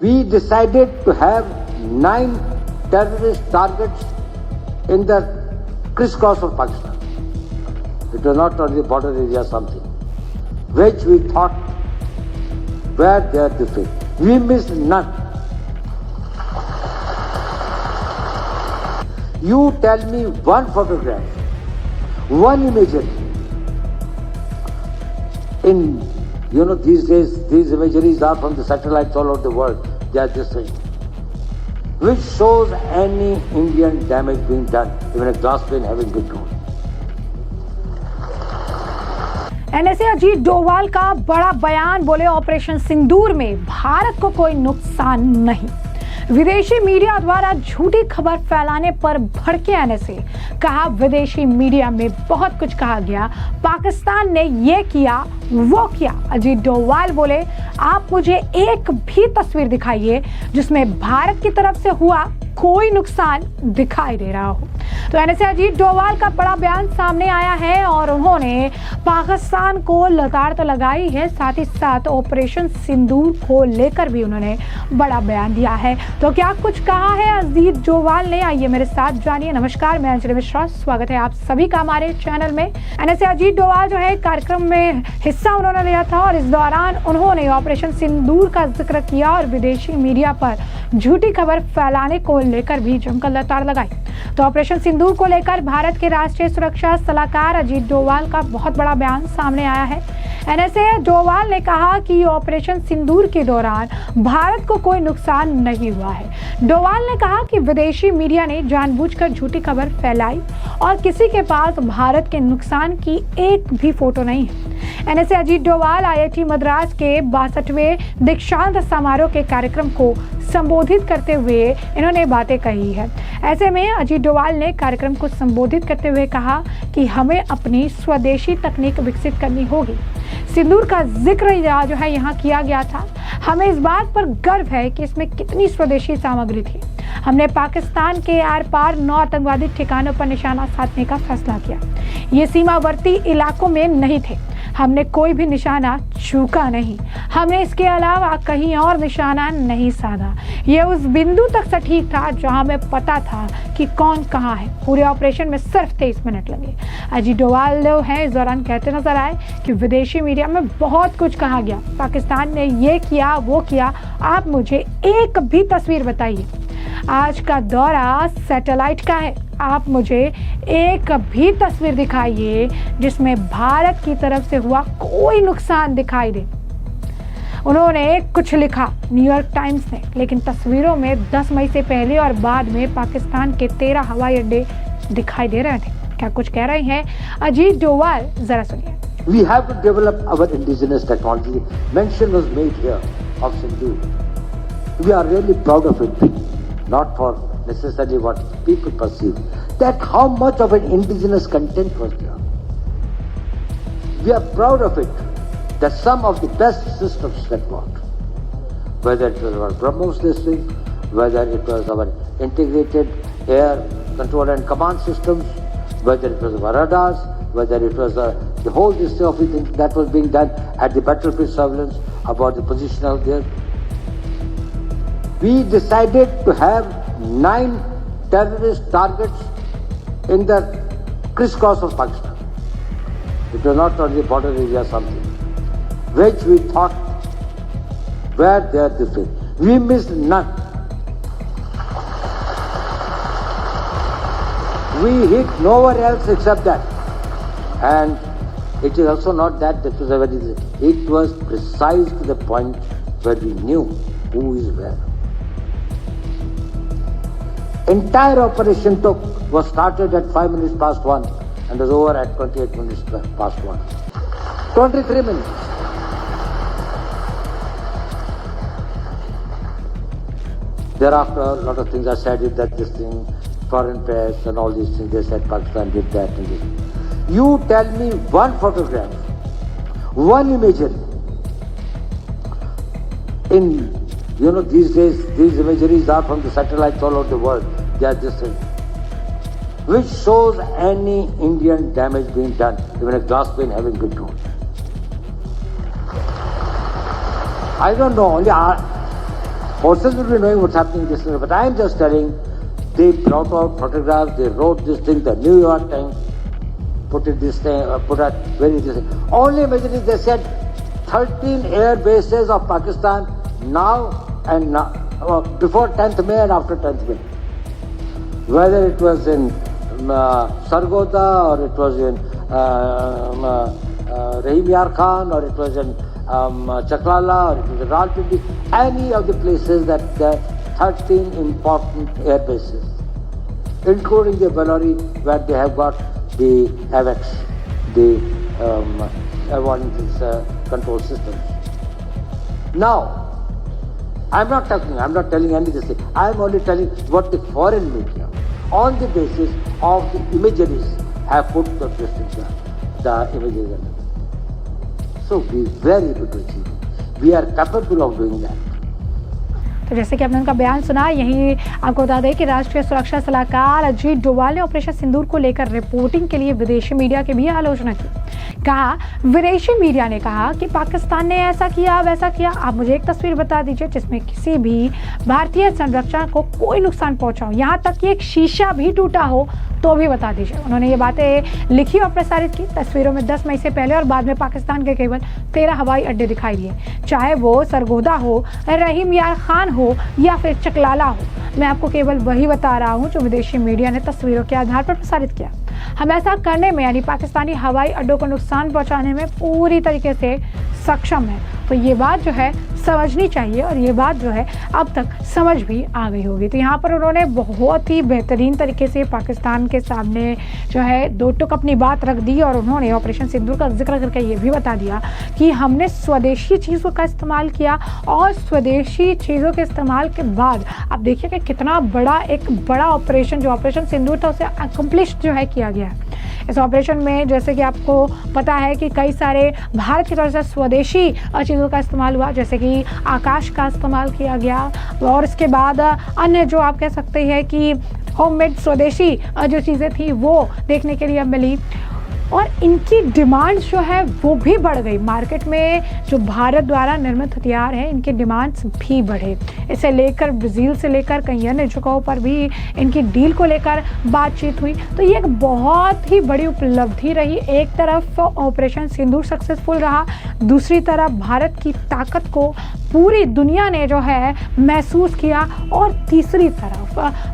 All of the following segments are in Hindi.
We decided to have 9 terrorist targets in the crisscross of Pakistan. It was not only border area something, which we thought were there to fit. We missed none. You tell me one photograph, one imagery. These days, these imageries are from the satellites all over the world. They are just saying, which shows any Indian damage being done, even a glass plane having been thrown. NSA Ajit Doval का बड़ा बयान, बोले ऑपरेशन सिंदूर में भारत को कोई नुकसान नहीं। विदेशी मीडिया द्वारा झूठी खबर फैलाने पर भड़के एनएसए, कहा विदेशी मीडिया में बहुत कुछ कहा गया, पाकिस्तान ने ये किया वो किया। अजीत डोवाल बोले, आप मुझे एक भी तस्वीर दिखाइए जिसमें भारत की तरफ से हुआ कोई नुकसान दिखाई दे रहा हो। तो एनएसए अजीत डोवाल का बड़ा बयान सामने आया है और उन्होंने पाकिस्तान को लताड़ तो लगाई है, साथ ही साथ ऑपरेशन सिंदूर को लेकर भी उन्होंने बड़ा बयान दिया है। तो क्या कुछ कहा है अजीत डोवाल ने, आइए मेरे साथ जानिए। नमस्कार, मैं अंजलि मिश्रा, स्वागत है आप सभी का हमारे चैनल में। एनएसए अजीत डोवाल जो है कार्यक्रम में हिस्सा उन्होंने लिया था और इस दौरान उन्होंने ऑपरेशन सिंदूर का जिक्र किया और विदेशी मीडिया पर झूठी खबर फैलाने को लेकर भी जमकर लताड़ लगाई। तो ऑपरेशन सिंदूर को लेकर भारत के राष्ट्रीय सुरक्षा सलाहकार अजीत डोवाल का बहुत बड़ा बयान सामने आया है। एनएसए डोवाल ने कहा कि ऑपरेशन सिंदूर के दौरान भारत को कोई नुकसान नहीं हुआ है। डोवाल ने कहा कि विदेशी मीडिया ने जानबूझकर झूठी खबर फैलाई और किसी के पास भारत के नुकसान की एक भी फोटो नहीं है। एनएसए अजीत डोवाल आईआईटी मद्रास के 62वें दीक्षांत समारोह के कार्यक्रम को संबोधित करते हुए इन्होंने बातें कही है। ऐसे में अजीत डोवाल ने कार्यक्रम को संबोधित करते हुए कहा कि हमें अपनी स्वदेशी तकनीक विकसित करनी होगी। सिंदूर का जिक्र जो है यहाँ किया गया था। हमें इस बात पर गर्व है कि इसमें कितनी स्वदेशी सामग्री थी। हमने पाकिस्तान के आर पार 9 आतंकवादी ठिकानों पर निशाना साधने का फैसला किया। ये सीमावर्ती इलाकों में नहीं थे, हमने कोई भी निशाना चूका नहीं। हमने इसके अलावा कहीं और निशाना नहीं साधा। ये उस बिंदु तक सटीक था जहां हमें पता था कि कौन कहां है। पूरे ऑपरेशन में सिर्फ 23 मिनट लगे। अजीत डोवाल जो है इस दौरान कहते नजर आए कि विदेशी मीडिया में बहुत कुछ कहा गया, पाकिस्तान ने ये किया वो किया, आप मुझे एक भी तस्वीर बताइए। आज का दौरा सैटेलाइट का है, आप मुझे एक भी तस्वीर दिखाइए जिसमें भारत की तरफ से हुआ कोई नुकसान दिखाई दे। उन्होंने कुछ लिखा न्यूयॉर्क टाइम्स ने, लेकिन तस्वीरों में 10 मई से पहले और बाद में पाकिस्तान के 13 हवाई अड्डे दिखाई दे रहे थे। क्या कुछ कह रहे हैं अजीत डोवाल, जरा सुनिए। We have to develop our indigenous technology. Mention was made here of Sindoor. We are really proud of it, not for necessarily what people perceive, that how much of an indigenous content was there. We are proud of it, that some of the best systems that worked, whether it was our BrahMos system, whether it was our integrated air control and command systems, whether it was our radars, whether it was the whole system of it that was being done at the battlefield surveillance about the positional there. We decided to have 9 terrorist targets in the crisscross of Pakistan. It was not only border area something, which we thought were there to fit. We missed none. We hit nowhere else except that. And it is also not that it was a very, it was precise to the point where we knew who is where. Entire operation was started at 5 minutes past 1 and was over at 28 minutes past 1. 23 minutes. Thereafter, a lot of things are said that this thing, foreign press and all these things, they said Pakistan did that and this. You tell me one photograph, one imagery. These days, these imageries are from the satellites all over the world. They are just which shows any Indian damage being done, even a glass plane having been thrown. I don't know, only forces will be knowing what's happening in this country. But I am just telling, they brought out photographs, they wrote this thing, the New York Times put it this thing, put out very this thing. Only imagine if they said 13 air bases of Pakistan now and now, before 10th May and after 10th May. Whether it was in Sargodha or it was in Rahim Yar Khan or it was in Chaklala or it was in Rawalpindi, any of the places that there are 13 important air bases, including the Bellary where they have got the AVAX, the avoidance control systems. Now, I'm not telling any of this thing. I'm only telling what the foreign media, on the basis of the imageries, have put the images. So we are very able to achieve it. We are capable of doing that. तो जैसे कि आपने उनका बयान सुना, यही आपको बता दें कि राष्ट्रीय सुरक्षा सलाहकार अजीत डोवाल ने ऑपरेशन सिंदूर को लेकर रिपोर्टिंग के लिए विदेशी मीडिया की भी आलोचना की। कहा, विदेशी मीडिया ने कहा कि पाकिस्तान ने ऐसा किया वैसा किया। आप मुझे एक तस्वीर बता दीजिए जिसमें किसी भी भारतीय संरक्षण को कोई नुकसान पहुंचा हो, यहाँ तक कि एक शीशा भी टूटा हो तो भी बता दीजिए। उन्होंने ये बातें लिखी और प्रसारित की। तस्वीरों में 10 मई से पहले और बाद में पाकिस्तान के केवल 13 हवाई अड्डे दिखाई दिए, चाहे वो सरगोदा हो, रहीम यार खान हो या फिर चकलाला हो। मैं आपको केवल वही बता रहा हूँ जो विदेशी मीडिया ने तस्वीरों के आधार पर प्रसारित किया। हम ऐसा करने में, यानी पाकिस्तानी हवाई अड्डों को नुकसान पहुंचाने में पूरी तरीके से सक्षम है। तो ये बात जो है समझनी चाहिए और ये बात जो है अब तक समझ भी आ गई होगी। तो यहाँ पर उन्होंने बहुत ही बेहतरीन तरीके से पाकिस्तान के सामने जो है दो टुक अपनी बात रख दी और उन्होंने ऑपरेशन सिंदूर का जिक्र करके ये भी बता दिया कि हमने स्वदेशी चीज़ों का इस्तेमाल किया और स्वदेशी चीज़ों के इस्तेमाल के बाद आप देखिए कि कितना बड़ा ऑपरेशन, जो ऑपरेशन सिंदूर था, उसे अकम्प्लिश जो है किया गया है। इस ऑपरेशन में जैसे कि आपको पता है कि कई सारे भारत की तरफ से स्वदेशी चीज़ों का इस्तेमाल हुआ, जैसे कि आकाश का इस्तेमाल किया गया और इसके बाद अन्य जो आप कह सकते हैं कि होममेड स्वदेशी जो चीज़ें थी वो देखने के लिए मिली और इनकी डिमांड्स जो है वो भी बढ़ गई। मार्केट में जो भारत द्वारा निर्मित हथियार हैं, इनकी डिमांड्स भी बढ़े। इसे लेकर ब्राज़ील से लेकर कई अन्य जगहों पर भी इनकी डील को लेकर बातचीत हुई। तो ये एक बहुत ही बड़ी उपलब्धि रही। एक तरफ ऑपरेशन सिंदूर सक्सेसफुल रहा, दूसरी तरफ भारत की ताकत को पूरी दुनिया ने जो है महसूस किया और तीसरी तरफ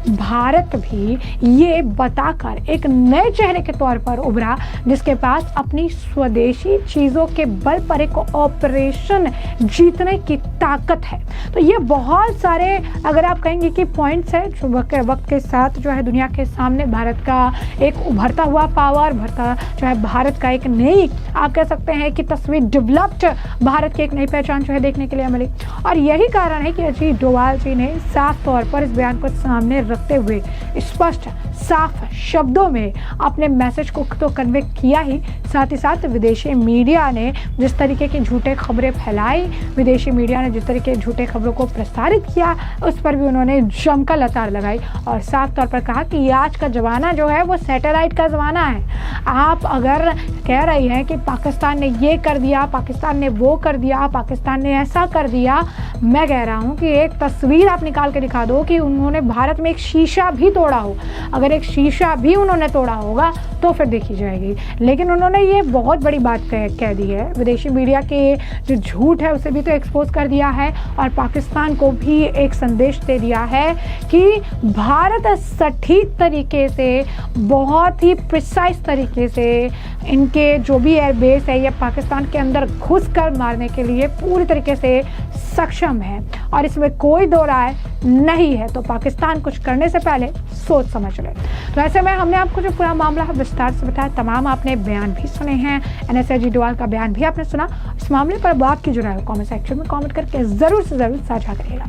भारत भी ये बताकर एक नए चेहरे के तौर पर उभरा जिसके पास अपनी स्वदेशी चीज़ों के बल पर एक ऑपरेशन जीतने की ताकत है। तो ये बहुत सारे, अगर आप कहेंगे कि पॉइंट्स है जो वक्त के साथ जो है दुनिया के सामने भारत का एक उभरता हुआ पावर, जो है भारत का एक नई, आप कह सकते हैं कि तस्वीर, डेवलप्ड भारत की एक नई पहचान जो है देखने के लिए मिली। और यही कारण है कि अजीत डोवाल जी ने साफ तौर पर इस बयान को सामने रखते हुए स्पष्ट साफ शब्दों में अपने मैसेज को तो कन्वे किया ही, साथ ही साथ विदेशी मीडिया ने जिस तरीके की झूठे खबरें फैलाई, विदेशी मीडिया ने जिस तरीके झूठे खबरों को प्रसारित किया, उस पर भी उन्होंने जमकर लताड़ लगाई और साफ तौर पर कहा कि आज का ज़माना जो है वो सैटेलाइट का ज़माना है। आप अगर कह रही हैं कि पाकिस्तान ने ये कर दिया, पाकिस्तान ने वो कर दिया, पाकिस्तान ने ऐसा कर दिया, मैं कह रहा हूँ कि एक तस्वीर आप निकाल के दिखा दो कि उन्होंने भारत में एक शीशा भी तोड़ा हो। अगर एक शीशा भी उन्होंने तोड़ा होगा तो फिर देखी जाएगी। लेकिन उन्होंने ये बहुत बड़ी बात कह दी है। विदेशी मीडिया के जो झूठ है उसे भी तो एक्सपोज कर दिया है और पाकिस्तान को भी एक संदेश दे दिया है कि भारत सटीक तरीके से, बहुत ही प्रिसाइज तरीके से इनके जो भी एयरबेस है या पाकिस्तान के अंदर घुस कर मारने के लिए पूरी तरीके से सक्षम है और इसमें कोई दो राय नहीं है। तो पाकिस्तान कुछ करने से पहले सोच समझ ले। तो ऐसे में हमने आपको जो पूरा मामला है विस्तार से बताया, तमाम आपने बयान भी सुने हैं, NSA अजीत डोवाल का बयान भी आपने सुना। इस मामले पर बात की जो राय कमेंट सेक्शन में कमेंट करके ज़रूर से ज़रूर साझा करिएगा।